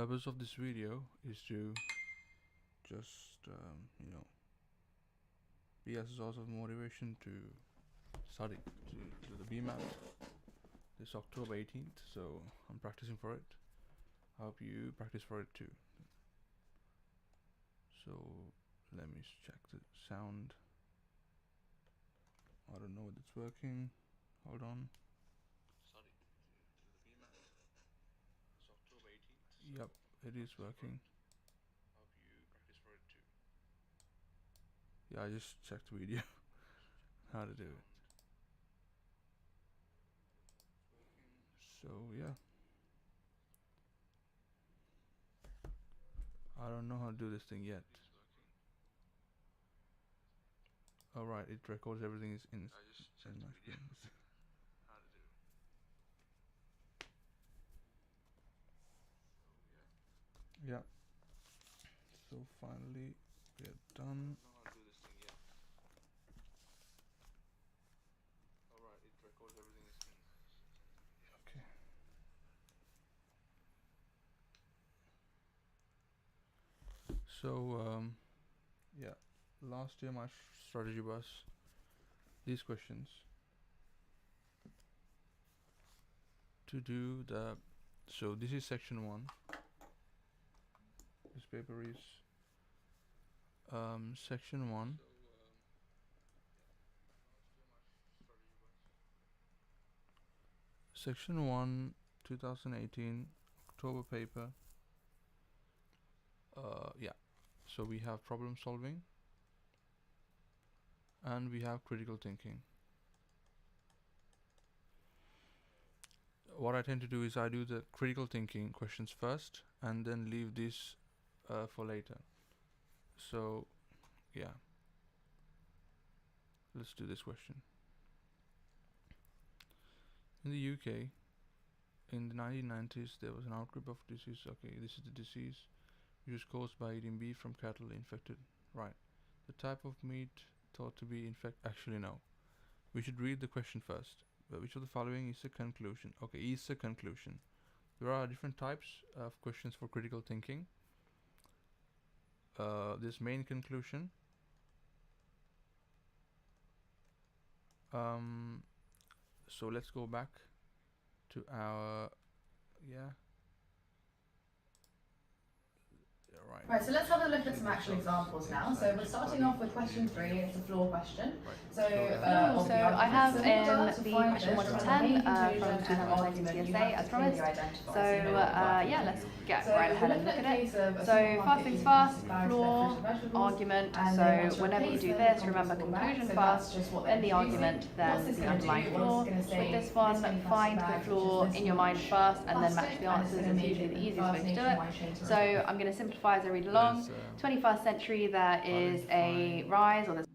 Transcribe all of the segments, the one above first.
purpose of this video is to just be as a source of motivation to study to the BMAT this October 18th. So I'm practicing for it. I hope you practice for it too. So let me check the sound. I don't know if it's working. Hold on. Study to the BMAT this October 18th. Yep, it is working. Hope you practice for it too. Yeah, I just checked the video how to do it. So yeah, I don't know how to do this thing yet. Alright, it records everything is in my screen. Yeah, so finally we are done. Alright, it records everything is in. Okay. So yeah, last year my strategy was these questions to do the. So this is section 1. This paper is section 1. Section 1 2018 October paper. Yeah, so we have problem solving and we have critical thinking. What I tend to do is I do the critical thinking questions first and then leave this for later. So yeah, let's do this question. In the UK in the 1990s there was an outbreak of disease. Okay, this is the disease which was caused by eating beef from cattle infected. Right, the type of meat thought to be actually no, we should read the question first. Which of the following is a conclusion? Okay, is a conclusion. There are different types of questions for critical thinking. This main conclusion. So let's go back to our Right, so let's have a look at some actual examples now. So we're starting off with question 3. It's a floor question. So I have the question 1 to 10 from 2019 CSA as promised. So yeah, let's get right ahead and look at it. So first things first, floor, argument. So whenever you do this, remember conclusion first, then the argument, then the underlying floor. With this one, find the floor in your mind first and then match the answers is usually the easiest way to do it. So I'm going to simplify as I read along. 21st century, there is a rise, or there's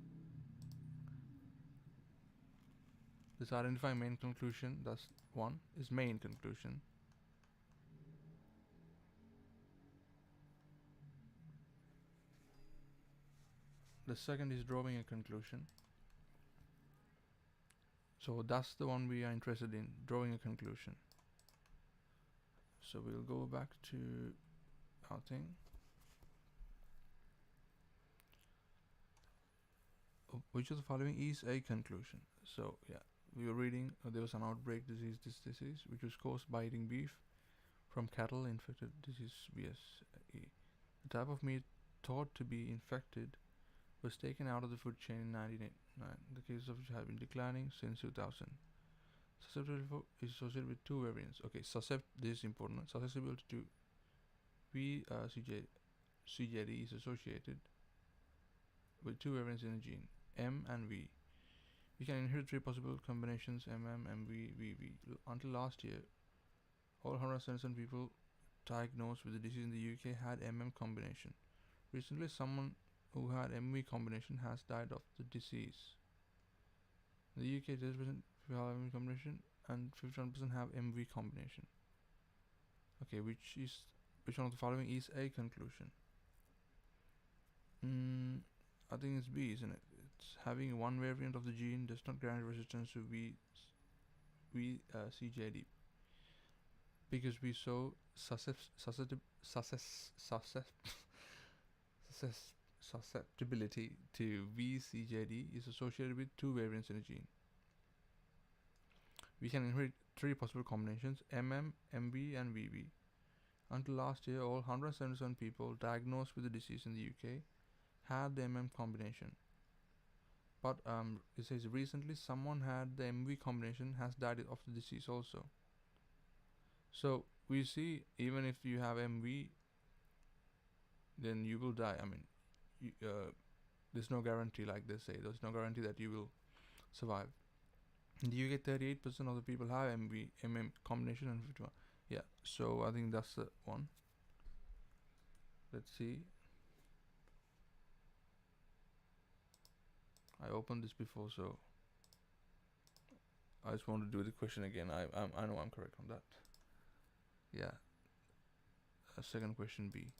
this identify main conclusion. That's one is main conclusion. The second is drawing a conclusion. So that's the one we are interested in, drawing a conclusion. So we'll go back to our thing. Which of the following is a conclusion? So yeah, we were reading there was an outbreak disease, which was caused by eating beef from cattle infected disease BSE. The type of meat thought to be infected was taken out of the food chain in 1989. The cases of which have been declining since 2000. Susceptibility is associated with 2 variants. Okay, this is important. Susceptibility to CJD is associated with 2 variants in a gene, M and V. We can inherit 3 possible combinations, MM, MV, VV. Until last year, all 177 people diagnosed with the disease in the UK had MM combination. Recently, someone who had MV combination has died of the disease. In the UK, 30% people have MV combination and 51% have MV combination. Okay, which one of the following is a conclusion? I think it's B, isn't it? It's having one variant of the gene does not grant resistance to CJD. because we saw susceptibility to VCJD is associated with 2 variants in a gene. We can inherit 3 possible combinations, MM, MV and VV. Until last year, all 177 people diagnosed with the disease in the UK had the MM combination. But it says recently someone had the MV combination has died of the disease also. So we see even if you have MV, then you will die. I mean, there's no guarantee, like they say. There's no guarantee that you will survive. In the UK, 38% of the people have MV, MM combination and 51. Yeah, so I think that's the one. Let's see. I opened this before, so I just want to do the question again. I know I'm correct on that. Yeah. Second question B.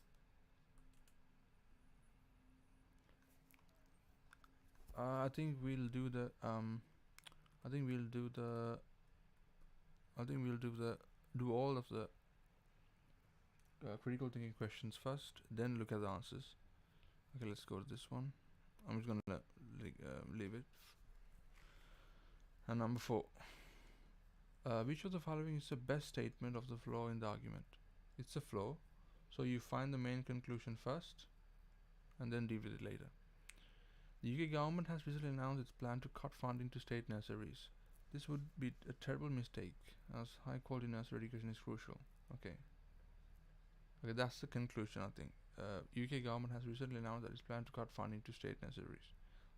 I think we'll do the do all of the critical thinking questions first, then look at the answers. Okay, let's go to this one. I'm just gonna leave it. And number 4. Which of the following is the best statement of the flaw in the argument? It's a flaw, so you find the main conclusion first and then deal with it later. The UK government has recently announced its plan to cut funding to state nurseries. This would be a terrible mistake, as high quality nursery education is crucial. Okay, that's the conclusion, I think. UK government has recently announced that its plan to cut funding to state nurseries.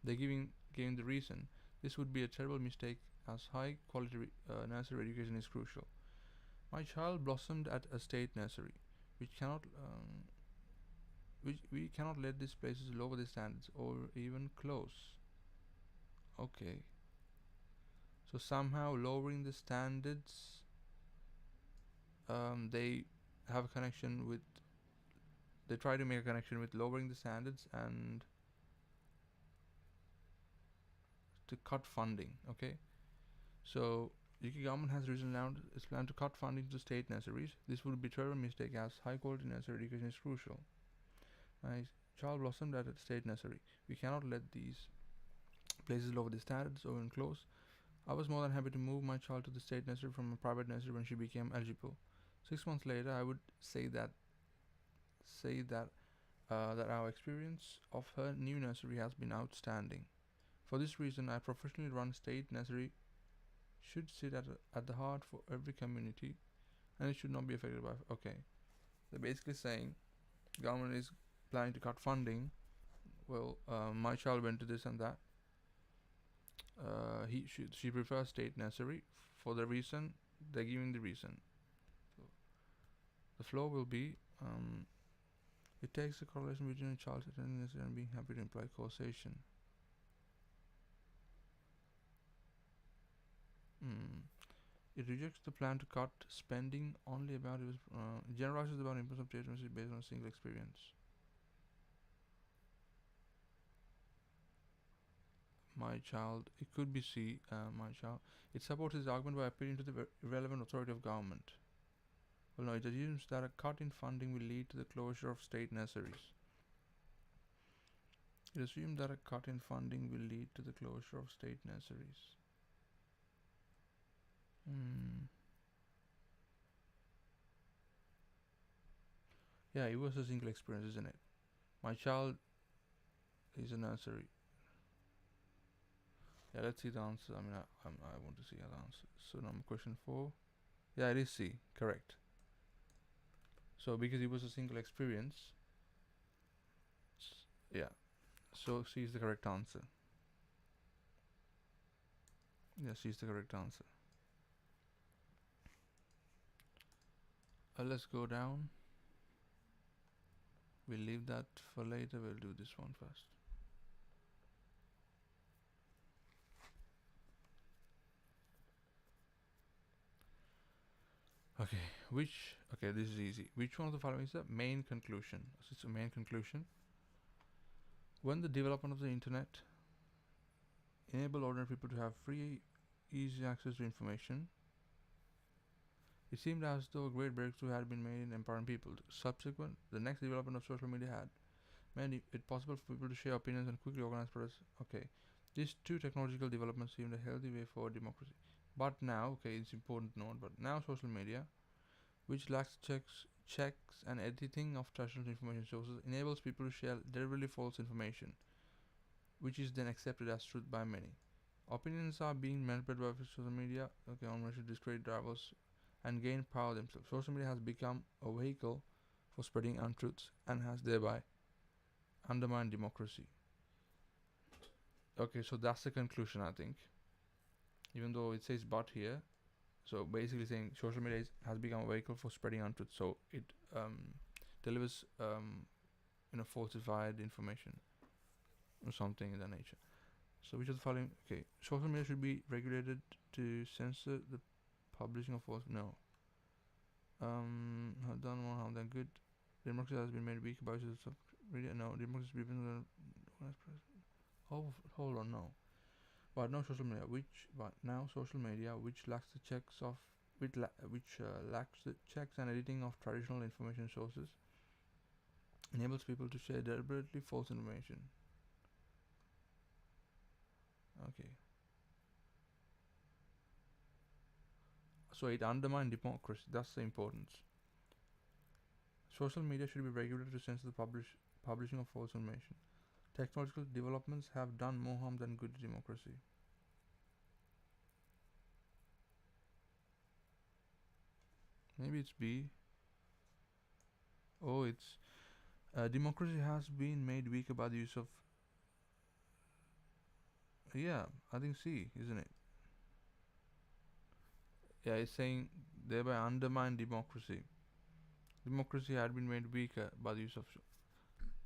They're giving the reason. This would be a terrible mistake, as high quality nursery education is crucial. My child blossomed at a state nursery, which we cannot let these places lower the standards or even close. Okay. So somehow lowering the standards, they have a connection with, they try to make a connection with lowering the standards and to cut funding. Okay. So UK government has recently announced its plan to cut funding to state nurseries. This would be a terrible mistake, as high quality nursery education is crucial. My child blossomed at a state nursery. We cannot let these places lower the standards or even close. I was more than happy to move my child to the state nursery from a private nursery when she became eligible. 6 months later, I would say that our experience of her new nursery has been outstanding. For this reason, I professionally run state nursery should sit at the heart for every community, and it should not be affected by. Okay, they're basically saying government is planning to cut funding. Well, my child went to this and that. She prefers state nursery for the reason they're giving the reason. So the flow will be it takes a correlation between a child attending nursery and being happy to imply causation. It rejects the plan to cut spending only about it generalizes about importance of state nursery based on a single experience. My child, it could be C, my child. It supports his argument by appealing to the relevant authority of government. Well, no, it assumes that a cut in funding will lead to the closure of state nurseries. It assumes that a cut in funding will lead to the closure of state nurseries. Yeah, it was a single experience, isn't it? My child is a nursery. Yeah, let's see the answer. I mean, I want to see the answer. So number question 4. Yeah, it is C. Correct. So because it was a single experience, yeah. So C is the correct answer. Yeah, C is the correct answer. Let's go down. We'll leave that for later. We'll do this one first. Okay, this is easy. Which one of the following is the main conclusion? So it's a main conclusion. When the development of the internet enabled ordinary people to have free, easy access to information, It seemed as though a great breakthrough had been made in empowering people. The next development of social media had made it possible for people to share opinions and quickly organize protests. Okay, these two technological developments seemed a healthy way for democracy. But now, okay, it's important to note, but now social media, which lacks checks and editing of traditional information sources, enables people to share deliberately false information, which is then accepted as truth by many. Opinions are being manipulated by social media, okay, on to discredit rivals and gain power themselves. Social media has become a vehicle for spreading untruths and has thereby undermined democracy. Okay, so that's the conclusion, I think. Even though it says but here, so basically saying social media has become a vehicle for spreading untruths. So it delivers falsified information or something in that nature. So which of the following? Okay, social media should be regulated to censor the publishing of false. No. Have done more harm than good. Democracy has been made weak by use of media. No, democracy has been. Oh, hold on, no. But now social media, which lacks the checks of which lacks the checks and editing of traditional information sources, enables people to share deliberately false information. Okay. So it undermines democracy. That's the importance. Social media should be regulated to censor the publishing of false information. Technological developments have done more harm than good to democracy. Maybe it's B. Oh, it's democracy has been made weaker by the use of. Yeah, I think C, isn't it? Yeah, it's saying thereby undermine democracy. Democracy had been made weaker by the use of.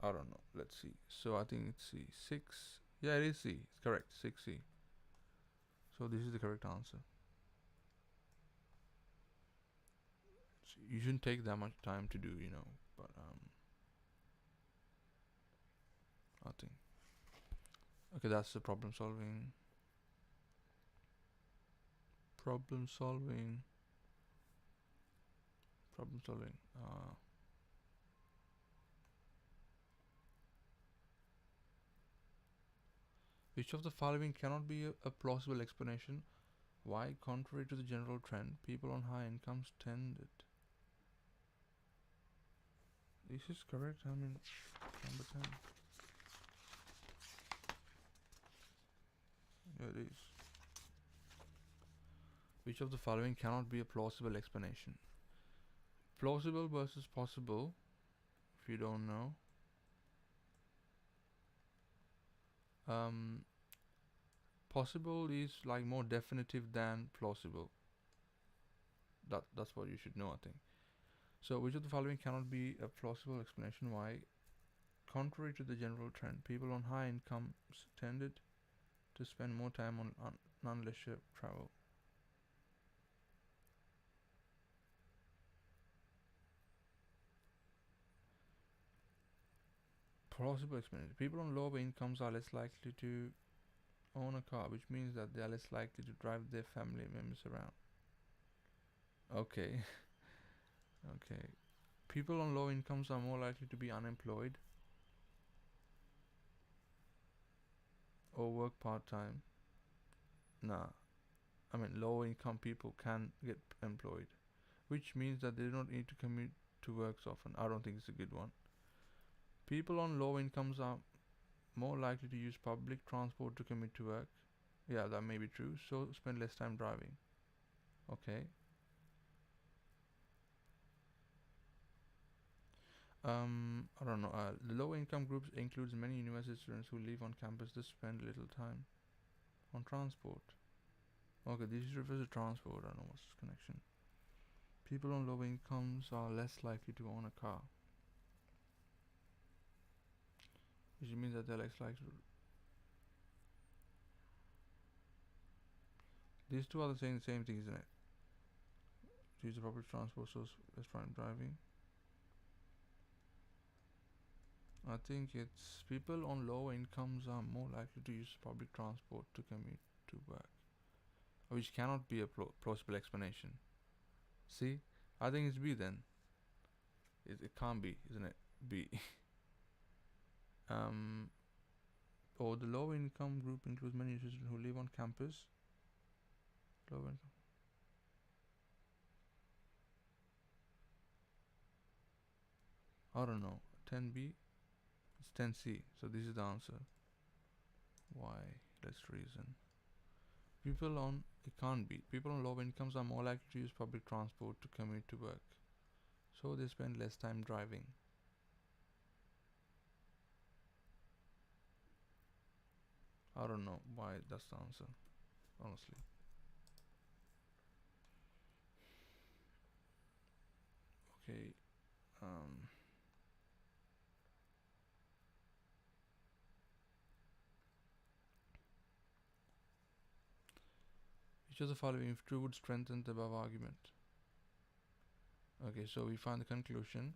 I don't know. Let's see. So I think it's C. 6. Yeah, it is C. It's correct. 6C. So this is the correct answer. So you shouldn't take that much time to do, but I think. Okay, that's the problem solving. Problem solving. Which of the following cannot be a plausible explanation why, contrary to the general trend, people on high incomes tended? This is correct. I mean, number 10. Yeah, it is. Which of the following cannot be a plausible explanation? Plausible versus possible, if you don't know. Possible is like more definitive than plausible. That's what you should know, I think. So which of the following cannot be a plausible explanation why, contrary to the general trend, people on high incomes tended to spend more time on non-leisure travel? Plausible explanation. People on lower incomes are less likely to own a car, which means that they are less likely to drive their family members around. Okay. Okay. People on low incomes are more likely to be unemployed or work part-time. Nah. I mean, low income people can get employed, which means that they don't need to commute to work so often. I don't think it's a good one. People on low incomes are more likely to use public transport to commute to work. Yeah, that may be true. So spend less time driving. Okay. I don't know. The low income groups includes many university students who live on campus to spend little time on transport. Okay, this refers to transport. I don't know what's the connection. People on low incomes are less likely to own a car, which means that they're less likely to. These two are the same thing, isn't it? To use the public transport, so let's try driving. I think it's people on low incomes are more likely to use public transport to commute to work, which cannot be a plausible explanation. See, I think it's B then. It can't be, isn't it? B. Or the low income group includes many students who live on campus. Low income. I don't know. 10B. It's 10C. So this is the answer. Why? Let's reason. People on it can't be. People on low incomes are more likely to use public transport to commute to work, so they spend less time driving. I don't know why that's the answer, honestly. Okay. Which of the following, if true, would strengthen the above argument? Okay, so we find the conclusion,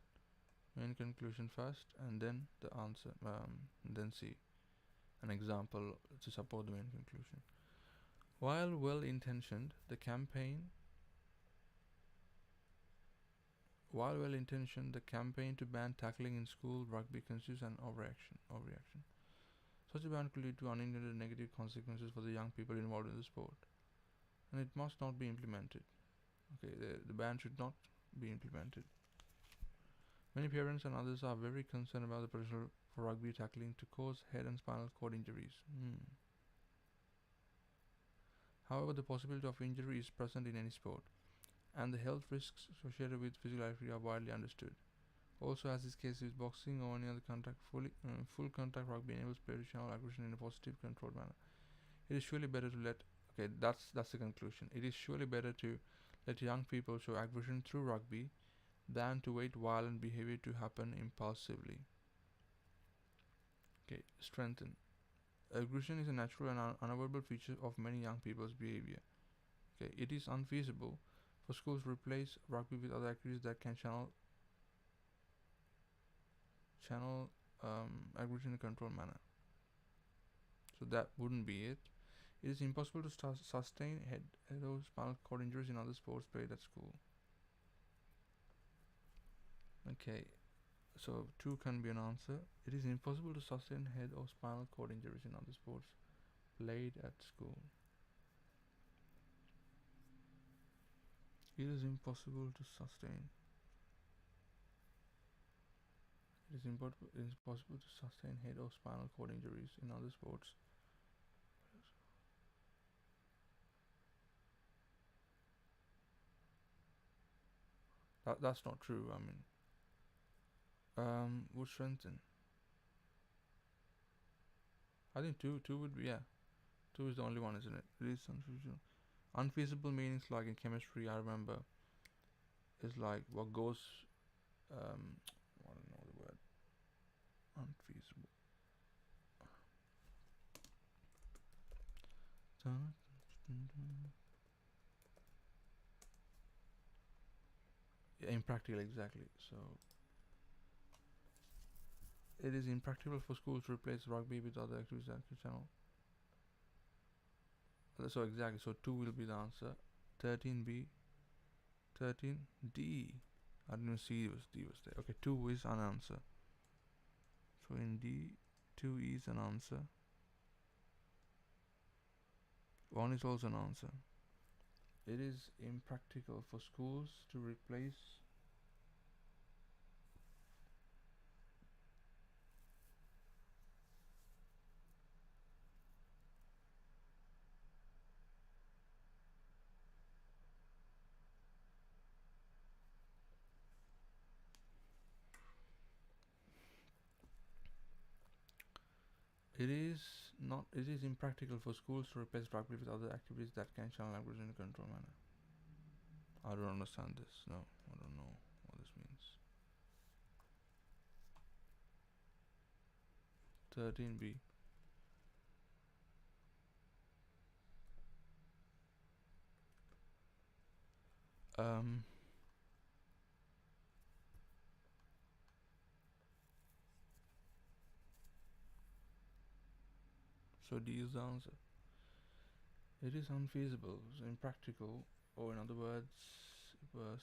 main conclusion first, and then the answer, then see an example to support the main conclusion. While well-intentioned, the campaign to ban tackling in school rugby constitutes an overreaction. Such a ban could lead to unintended negative consequences for the young people involved in the sport, and it must not be implemented. Okay, the ban should not be implemented. Many parents and others are very concerned about the potential for rugby tackling to cause head and spinal cord injuries. However, the possibility of injury is present in any sport, and the health risks associated with physical activity are widely understood. Also, as is the case with boxing or any other contact, full contact rugby enables players to channel aggression in a positive, controlled manner. It is surely better to let. Okay, that's the conclusion. It is surely better to let young people show aggression through rugby than to wait violent behavior to happen impulsively. Okay, strengthen. Aggression is a natural and unavoidable feature of many young people's behavior. Okay, it is unfeasible for schools to replace rugby with other activities that can channel aggression in a controlled manner. So that wouldn't be it. It is impossible to sustain head or spinal cord injuries in other sports played at school. Okay, so 2 can be an answer. It is impossible to sustain head or spinal cord injuries in other sports played at school. It is impossible to sustain. It is impossible to sustain head or spinal cord injuries in other sports. That's not true. I mean, would strengthen. I think two would be, yeah. 2 is the only one, isn't it? It is unfeasible. Unfeasible meanings, like in chemistry, I remember, is like what goes. I don't know the word. Unfeasible. Yeah, impractical, exactly. So it is impractical for schools to replace rugby with other activities that could channel. So exactly. So 2 will be the answer. 13B. 13D. I didn't see D was there. Okay, 2 is an answer. So in D, 2 is an answer. 1 is also an answer. It is impractical for schools to replace It is impractical for schools to replace rugby with other activities that can channel language in a controlled manner. I don't understand this. No, I don't know what this means. 13B. So D is the answer. It is unfeasible, so impractical, or in other words, was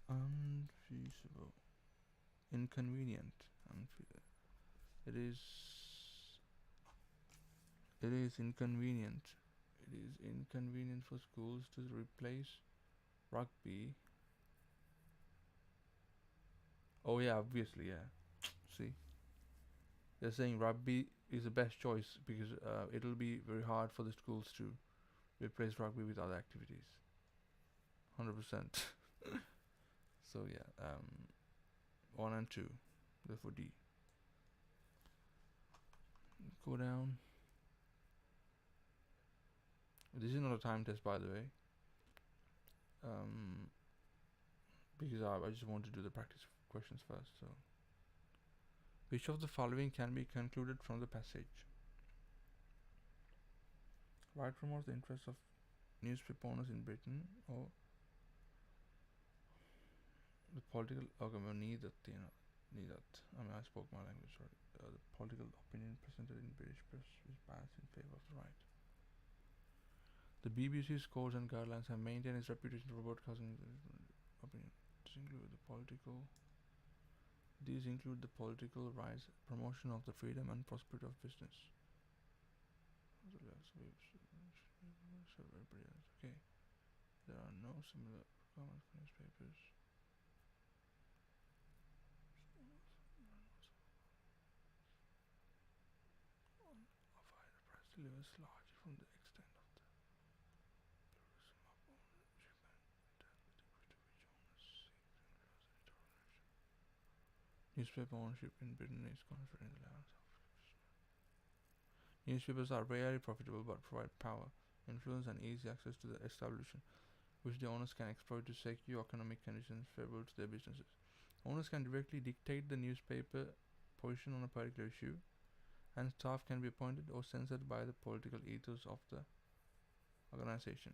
unfeasible, inconvenient, it is inconvenient. It is inconvenient for schools to replace rugby. Oh yeah, obviously, yeah. See, they're saying rugby is the best choice because it'll be very hard for the schools to replace rugby with other activities. 100%. So yeah, 1 and 2, therefore D. Go down. This is not a time test, by the way, because I just want to do the practice questions first. So, which of the following can be concluded from the passage? Right promotes the interests of newspaper owners in Britain, or the political. Okay, well, neither. Neither. I mean, I spoke my language. Sorry. The political opinion presented in British press is biased in favor of the right. The BBC's codes and guidelines have maintained its reputation for broadcasting opinion. These include the political rights, promotion of the freedom and prosperity of business. Okay. There are no similar requirements for newspapers. Of either press delivers largely from the extent of the pluralism of ownership and to which owners seek to influence editorial action. Newspaper ownership in Britain is concentrated in the lands of newspapers are rarely profitable but provide power, influence and easy access to the establishment, which the owners can exploit to secure economic conditions favorable to their businesses. Owners can directly dictate the newspaper position on a particular issue, and staff can be appointed or censored by the political ethos of the organization.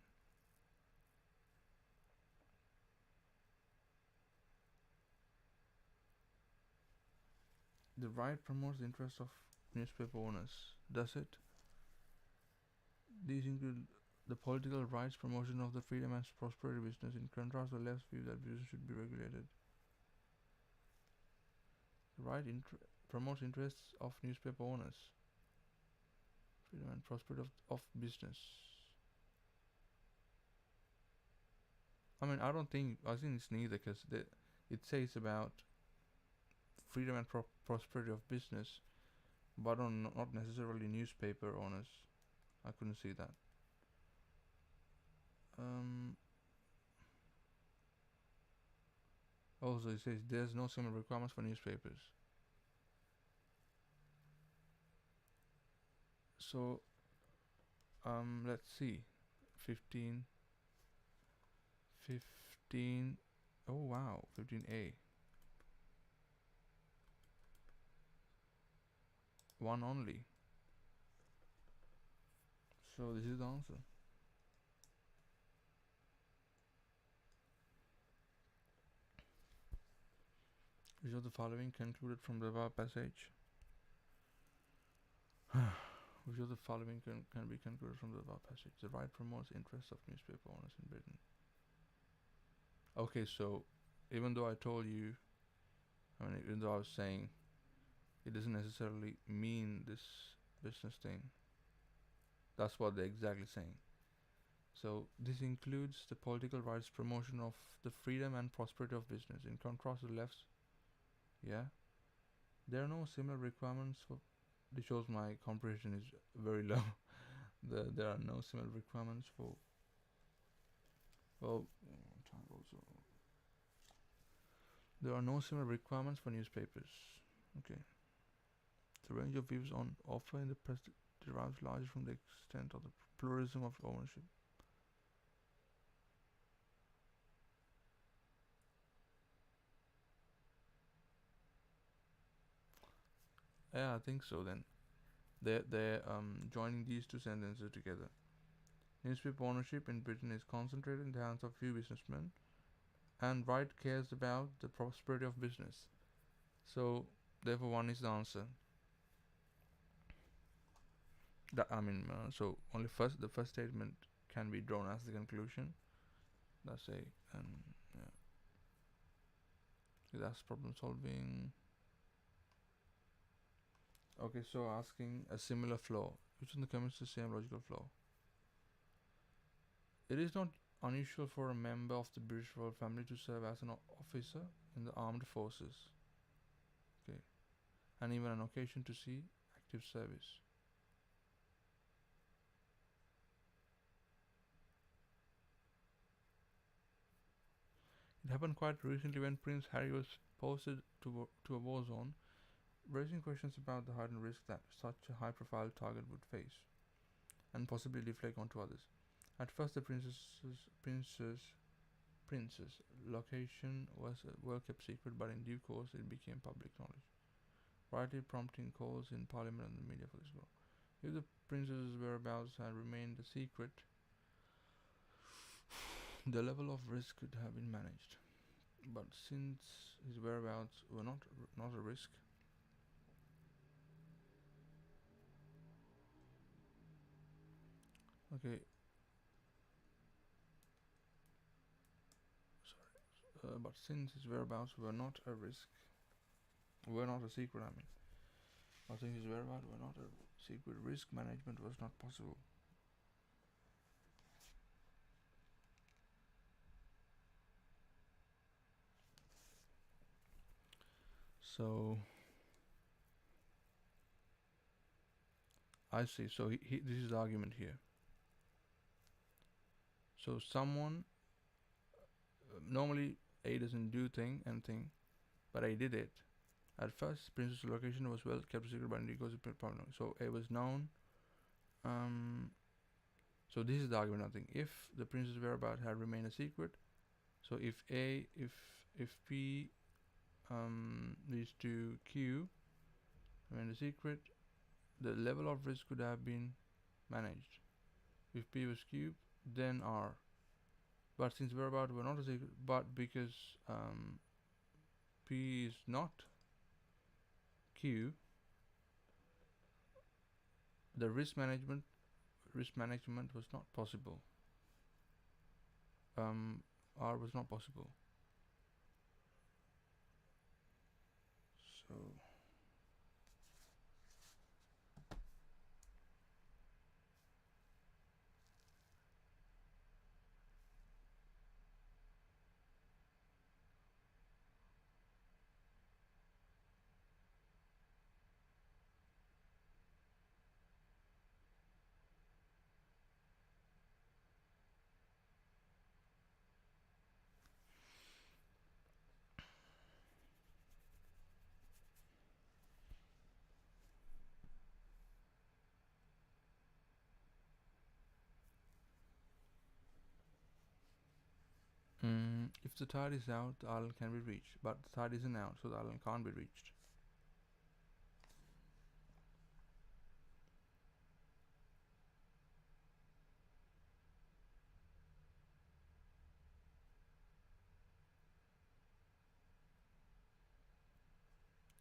The right promotes the interests of newspaper owners. Does it? These include the political rights, promotion of the freedom and prosperity of business. In contrast, the left's view that business should be regulated. The right promotes interests of newspaper owners, freedom and prosperity of business. I mean, I think it's neither, because it says about freedom and prosperity of business, but not necessarily newspaper owners. I couldn't see that. Also, it says there's no similar requirements for newspapers. So, let's see. 15. Oh wow, 15A. 1 only. So this is the answer. Which of the following concluded from the above passage? Which of the following can be concluded from the above passage? The right promotes interests of newspaper owners in Britain. Okay, so even though I told you, even though I was saying it doesn't necessarily mean this business thing, that's what they're exactly saying. So this includes the political rights, promotion of the freedom and prosperity of business. In contrast to the left's, yeah, there are no similar requirements for. This shows my comprehension is very low. There are no similar requirements for. Well, there are no similar requirements for newspapers. Okay. The range of views on offer in the press derives largely from the extent of the pluralism of ownership. Yeah, I think so. Then they're joining these two sentences together. Newspaper ownership in Britain is concentrated in the hands of few businessmen, and right cares about the prosperity of business. So therefore, 1 is the answer. So only the first statement can be drawn as the conclusion. That's A, and yeah. So that's problem solving. Okay, so asking a similar flow, which in the comments the same logical flow. It is not unusual for a member of the British royal family to serve as an officer in the armed forces. Okay, and even an occasion to see active service. It happened quite recently when Prince Harry was posted to a war zone, raising questions about the heightened risk that such a high-profile target would face, and possibly deflect onto others. At first, the prince's location was well kept secret, but in due course it became public knowledge, rightly prompting calls in Parliament and the media for this. If the prince's whereabouts had remained a secret, the level of risk could have been managed. But since his whereabouts were not a risk, okay. But since his whereabouts were not a risk, were not a secret, I mean. I think his whereabouts were not a secret, risk management was not possible. So I see. So this is the argument here. So someone normally A doesn't do anything, but I did it. At first, Prince's location was well kept secret, but it goes problem. So A was known. So this is the argument. I think if the prince's whereabouts had remained a secret, so if P leads to Q remain a secret, the level of risk could have been managed. If P was Q, then R. But since whereabouts were not a secret, but because P is not Q, the risk management was not possible. R was not possible. So if the tide is out, the island can be reached, but the tide isn't out, so the island can't be reached.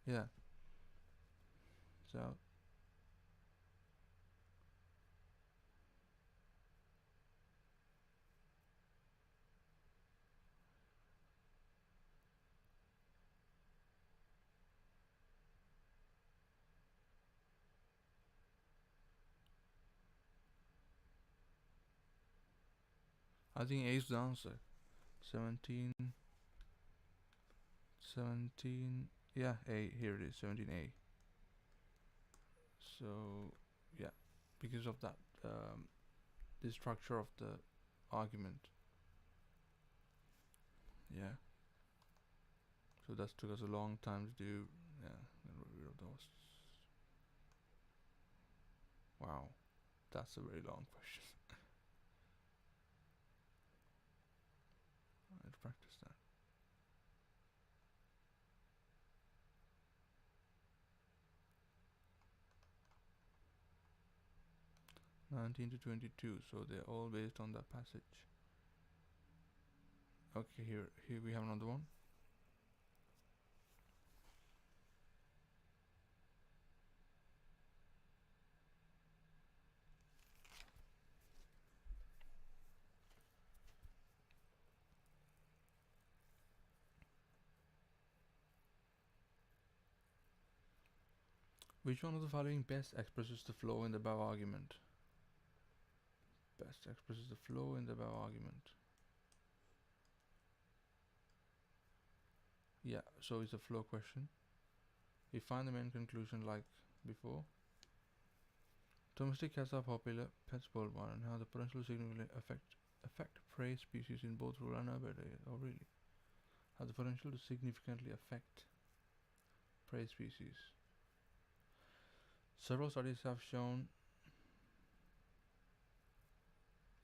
Yeah. So I think A is the answer. 17. Yeah, A. Here it is. 17A. So yeah, because of that, the structure of the argument. Yeah. So that took us a long time to do. Yeah, get rid of those. Wow, that's a very long question. Let's practice that. (19 to 22). So they're all based on that passage. Okay, here we have another one. Which one of the following best expresses the flow in the above argument? Best expresses the flow in the above argument. Yeah, so it's a flow question. We find the main conclusion like before. Domestic cats are popular pets worldwide and have the potential to significantly affect prey species in both rural and urban areas. Oh, really? Have the potential to significantly affect prey species. Several studies have shown.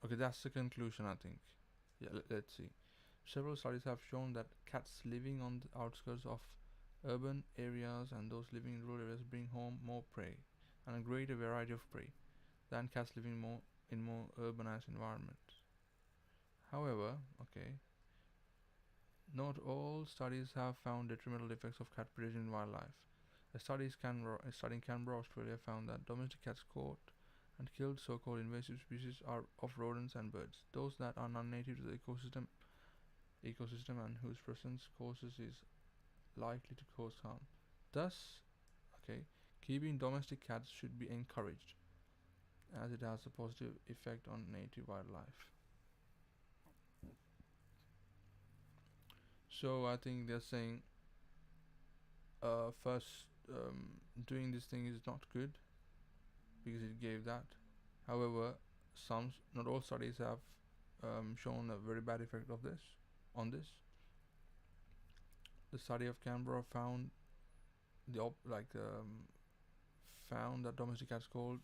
Okay, that's the conclusion, I think. Yeah, let's see. Several studies have shown that cats living on the outskirts of urban areas and those living in rural areas bring home more prey and a greater variety of prey than cats living in more urbanized environments. However, okay, not all studies have found detrimental effects of cat predation in wildlife. A study in Canberra, Australia found that domestic cats caught and killed so-called invasive species of rodents and birds, those that are non-native to the ecosystem and whose presence is likely to cause harm. Thus, okay, keeping domestic cats should be encouraged as it has a positive effect on native wildlife. So I think they're saying first doing this thing is not good because it gave that. However, not all studies have shown a very bad effect of this on this. The study of Canberra found found that domestic cats found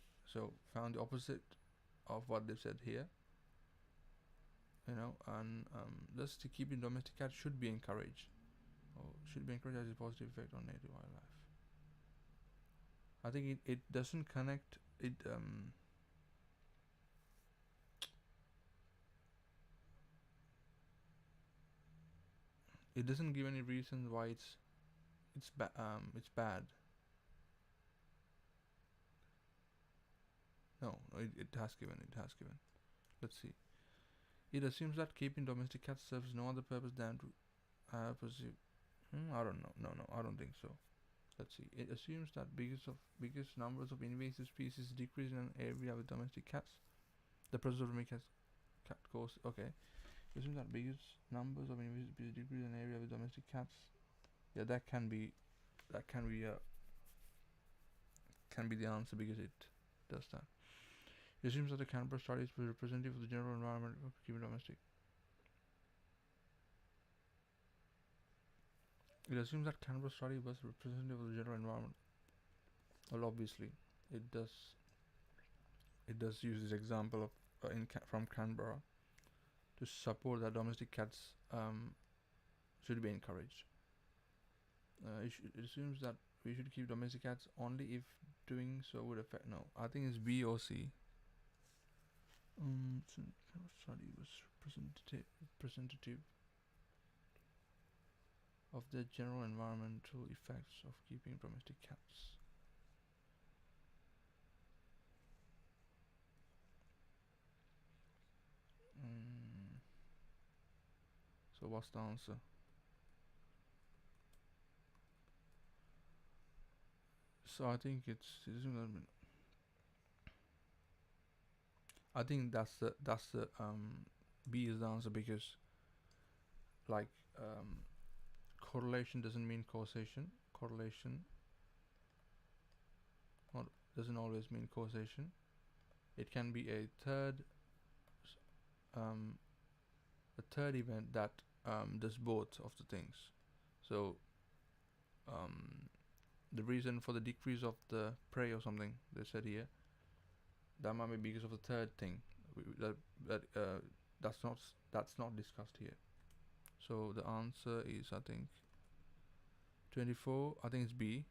the opposite of what they said here. And thus to keeping domestic cats should be encouraged as a positive effect on native wildlife. I think it doesn't connect it. It doesn't give any reasons why it's bad. No, it has given. Let's see. It assumes that keeping domestic cats serves no other purpose than to pursue. I don't know. No, I don't think so. Let's see. It assumes that biggest numbers of invasive species decrease in an area with domestic cats. The presence of domestic cat cause. Okay. It assumes that biggest numbers of invasive species decrease in an area with domestic cats. Yeah, that can be the answer because it does that. It assumes that the Canberra study is representative of the general environment of keeping domestic. It assumes that Canberra study was representative of the general environment. Well, obviously, it does. It does use this example of from Canberra to support that domestic cats should be encouraged. It assumes that we should keep domestic cats only if doing so would affect. No, I think it's B or C. Study was representative of the general environmental effects of keeping domestic cats. So what's the answer? So I think I think that's the B is the answer because correlation doesn't mean causation. Correlation doesn't always mean causation. It can be a third event that does both of the things. So the reason for the decrease of the prey or something they said here, that might be because of the third thing that's not discussed here. So the answer is, I think, 24. I think it's B.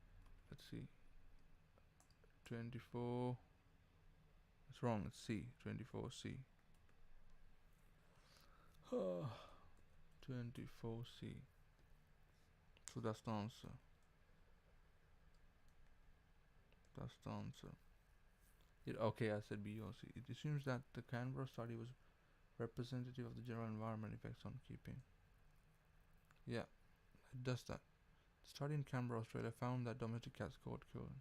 Let's see. 24. It's wrong. It's C. 24C. 24C. So that's the answer. Okay, I said B or C. It assumes that the Canberra study was representative of the general environment effects on keeping. Yeah, it does that. The study in Canberra, Australia found that domestic cats caught killed.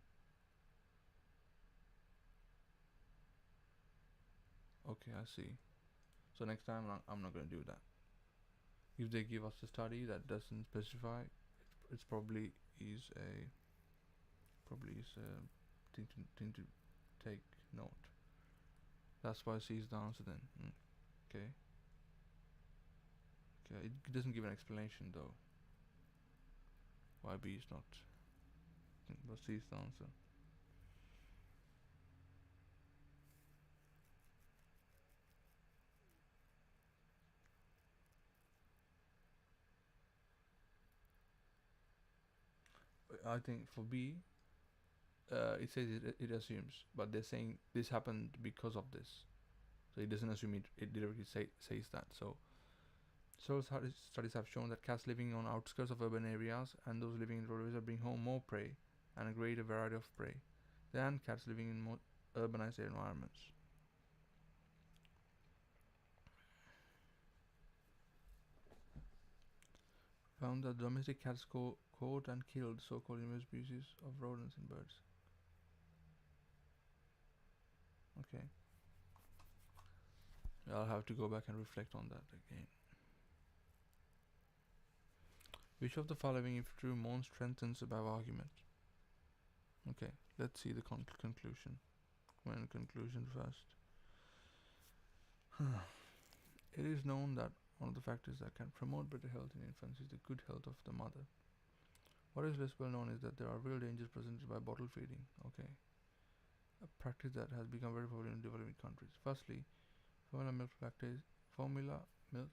Okay, I see. So next time I'm not going to do that. If they give us a study that doesn't specify, it's probably is a thing to take note. That's why C is the answer then. Okay. Okay, it doesn't give an explanation though. Why B is not, but C is the answer. I think for B, it says it assumes, but they're saying this happened because of this. So it doesn't assume it directly says that. So studies have shown that cats living on outskirts of urban areas and those living in roadways are bringing home more prey and a greater variety of prey than cats living in more urbanized environments. Found that domestic cats caught and killed so-called invasive species of rodents and birds. Okay. I'll have to go back and reflect on that again. Which of the following, if true, more strengthens above argument? Okay, let's see the conclusion. Conclusion first. It is known that one of the factors that can promote better health in infants is the good health of the mother. What is less well known is that there are real dangers presented by bottle feeding. Okay, a practice that has become very popular in developing countries. Firstly, formula milk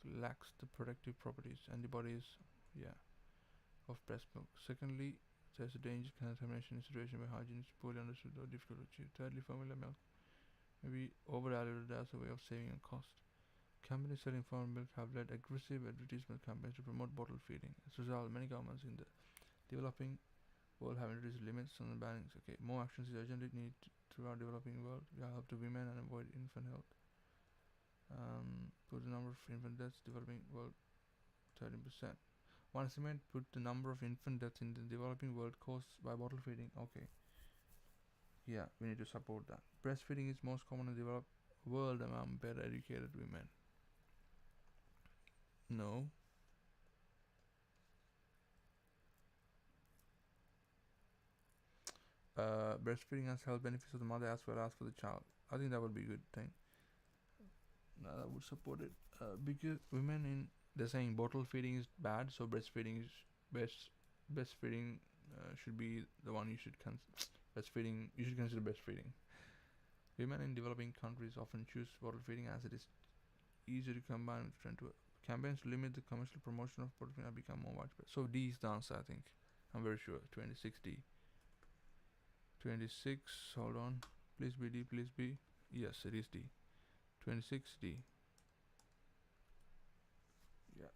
lacks the protective properties antibodies, of breast milk. Secondly, there's a danger of contamination in situation where hygiene is poorly understood or difficult to achieve. Thirdly, formula milk may be overvalued as a way of saving on cost. Companies selling formula milk have led aggressive advertisement campaigns to promote bottle feeding. As a result, many governments in the developing world have introduced limits on the bannings. Okay, more actions is urgently needed throughout developing world to help to women and avoid infant health. Put the number of infant deaths developing world 13%. One estimate put the number of infant deaths in the developing world caused by bottle feeding. Okay. Yeah, we need to support that. Breastfeeding is most common in the developed world among better educated women. No. Breastfeeding has health benefits for the mother as well as for the child. I think that would be a good thing. That would support it. Because women in they're saying bottle feeding is bad, so breastfeeding is best. Breastfeeding should be the one you should breastfeeding. You should consider breastfeeding. Women in developing countries often choose bottle feeding as it is easier to combine with trend to campaigns to limit the commercial promotion of bottle feeding have become more widespread. So D is the answer, I think. I'm very sure. 26D. 26. Hold on. Please be D. Please be. Yes, it is D. 26D. Yeah.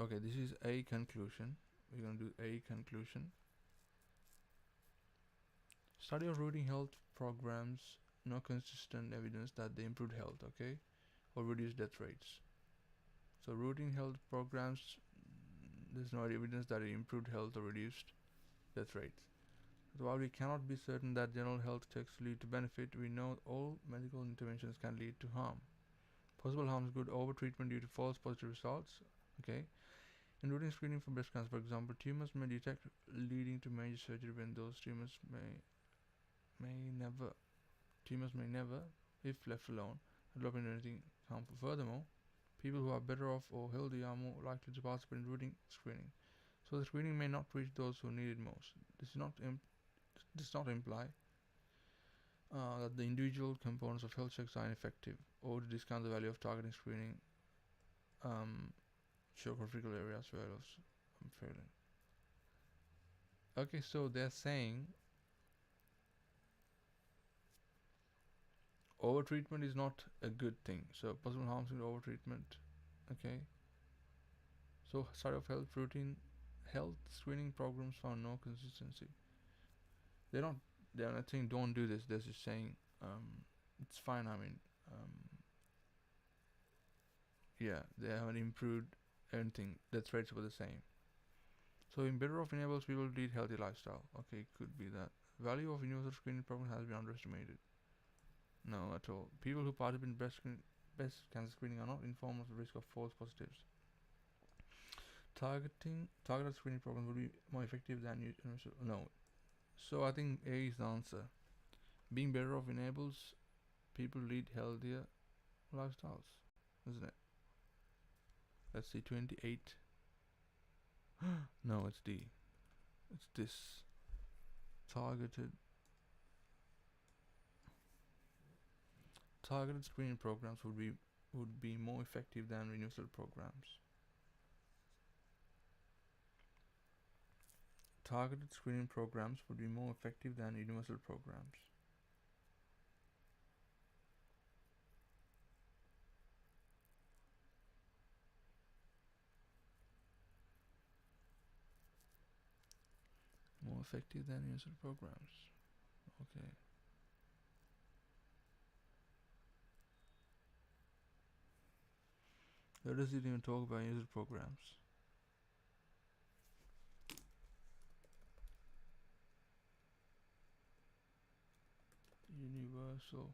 Okay, this is a conclusion. We're going to do a conclusion. Study of routine health programs, no consistent evidence that they improved health, okay, or reduced death rates. So routine health programs, there's no evidence that it improved health or reduced death rates. So while we cannot be certain that general health checks lead to benefit, we know all medical interventions can lead to harm. Possible harms include overtreatment due to false positive results. Okay. In routine screening for breast cancer, for example, tumors may detect leading to major surgery when those tumors may never, if left alone, develop into anything harmful. Furthermore, people who are better off or healthy are more likely to participate in routine screening. So the screening may not reach those who need it most. This does not imply that the individual components of health checks are ineffective or to discount the value of targeting screening geographical areas where I'm failing. Okay, so they're saying overtreatment is not a good thing. So possible harms in overtreatment. Okay. So study of health screening programs found no consistency. They're not saying don't do this. They're just saying it's fine. I mean, yeah, they haven't improved anything. Death rates were the same. So in better off enables people to lead healthy lifestyle. Okay, could be that. Value of universal screening program has been underestimated. No, at all. People who participate in breast cancer screening are not informed of the risk of false positives. Targeted screening programs would be more effective than universal. No. So I think A is the answer. Being better off enables people to lead healthier lifestyles, isn't it? Let's see, 28. No, it's D. It's this. Targeted screening programs would be more effective than universal programs. Targeted screening programs would be more effective than universal programs. More effective than universal programs. Okay. Where does it even talk about universal programs? Universal.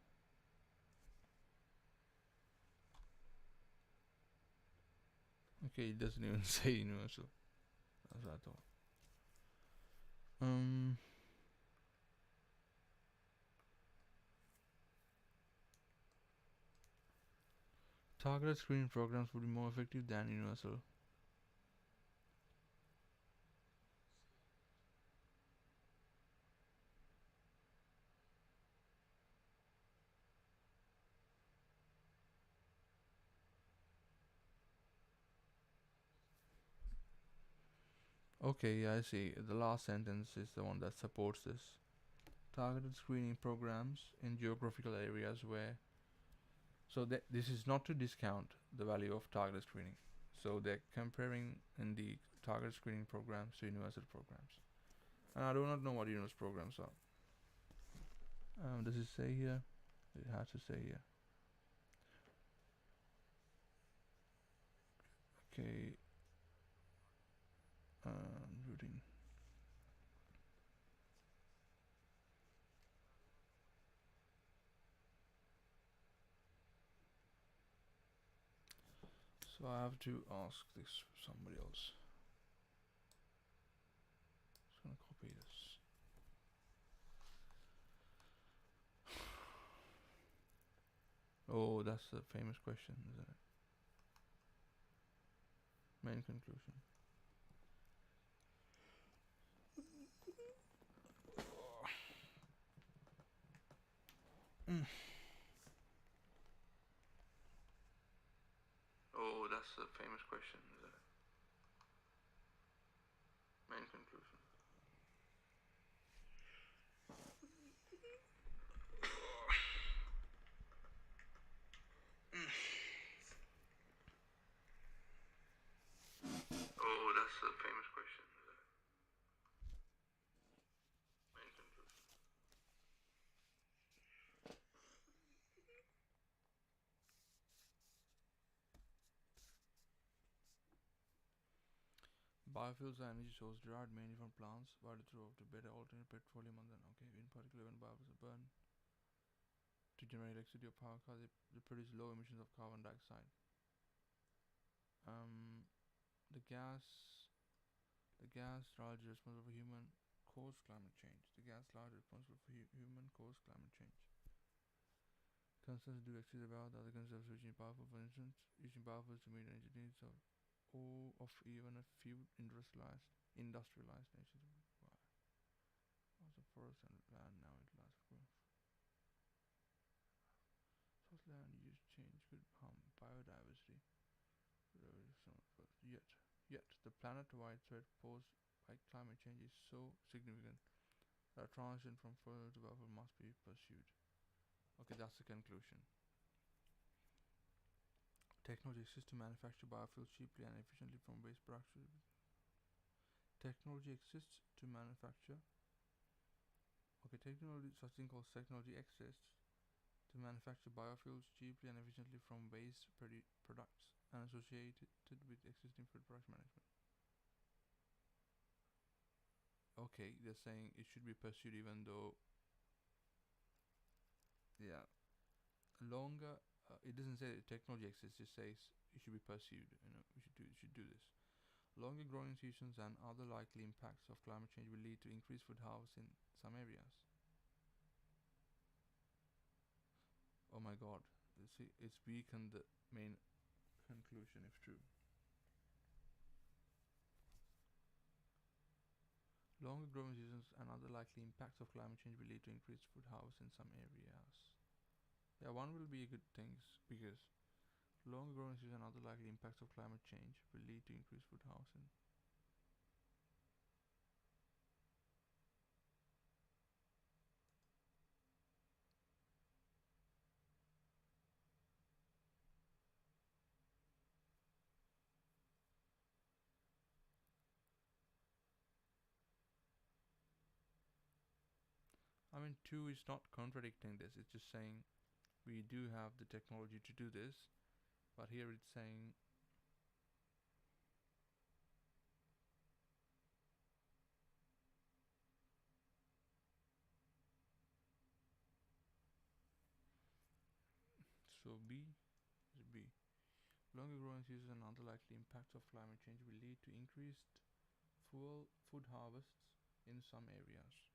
Okay, it doesn't even say universal. That's what I thought. Targeted screening programs would be more effective than universal. Okay, yeah, I see. The last sentence is the one that supports this. Targeted screening programs in geographical areas where. So this is not to discount the value of targeted screening. So they're comparing in the targeted screening programs to universal programs. And I do not know what universal programs are. Does it say here? It has to say here. Okay. Routing. So I have to ask this somebody else. Just gonna copy this. Oh, that's the famous question, isn't it? Main conclusion. Oh, that's the famous question, isn't it? Main conclusion. Oh, that's the famous question, isn't it? Main conclusion. Biofuels are energy sources derived mainly from plants, but through to better alternate petroleum and then in particular when biofuels are burned to generate electricity or power cars, they produce low emissions of carbon dioxide. The gas largely responsible for human caused climate change. Human caused climate change. Concerns do exist about the other concerns of switching powerful, for instance, using biofuels to meet energy needs of even a few industrialized nations. Why? Also, forest and land now utilized for growth. Such land use change could harm biodiversity. Yet, the planet-wide threat posed by climate change is so significant that a transition from fossil to biofuel must be pursued. Okay, that's the conclusion. Technology exists to manufacture biofuels cheaply and efficiently from waste production. Technology exists to manufacture. Such thing called technology exists to manufacture biofuels cheaply and efficiently from waste products and associated with existing food production management. okay, they're saying it should be pursued even though, yeah, longer. It doesn't say technology exists. It says it should be pursued. We should do this. Longer growing seasons and other likely impacts of climate change will lead to increased food harvest in some areas. Oh my God! See, it's weakened the main conclusion if true. Longer growing seasons and other likely impacts of climate change will lead to increased food harvest in some areas. Yeah, one will be a good thing because longer growing seasons and other likely impacts of climate change will lead to increased food harvest in. I mean, 2 is not contradicting this, it's just saying we do have the technology to do this, but here it's saying so. B is B. Longer growing seasons and other likely impacts of climate change will lead to increased food harvests in some areas.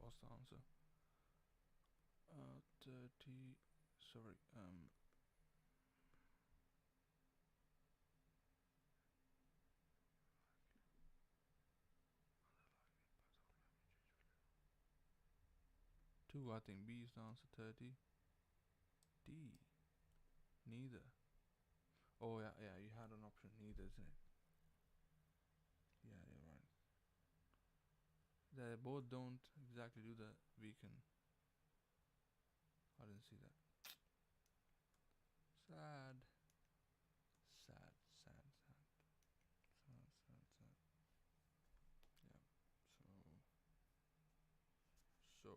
What's the answer? 30. Sorry. Two. I think B is the answer. 30. D. Neither. Oh yeah. You had an option. Neither, isn't it? Yeah, you're right. They both don't exactly do the weaken. I didn't see that. Sad. Sad. Yeah. So.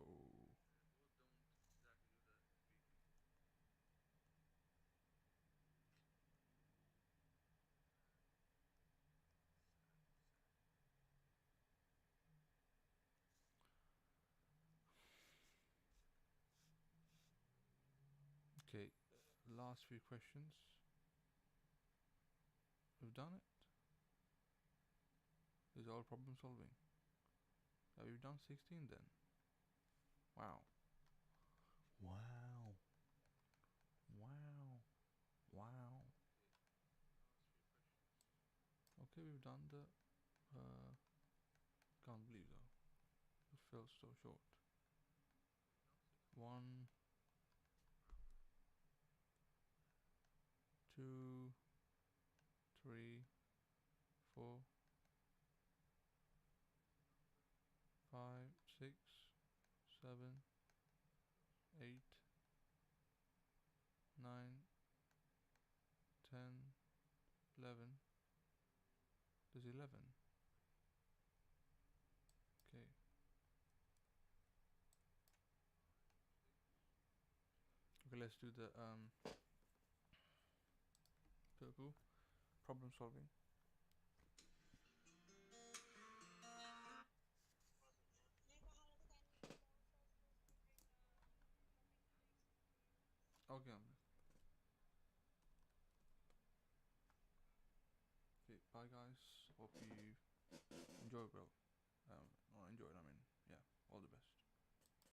Okay. Last few questions. We've done it. It's all problem solving. We've done 16 then. Wow. Okay, we've done the. Can't believe though. It felt so short. 1, 2, 3, 4, 5, 6, 7, 8, 9, 10, 11. There's 11. Okay. Okay, let's do the purple problem solving. Okay. Okay, bye guys. Hope you enjoy, bro. Not enjoyed, I mean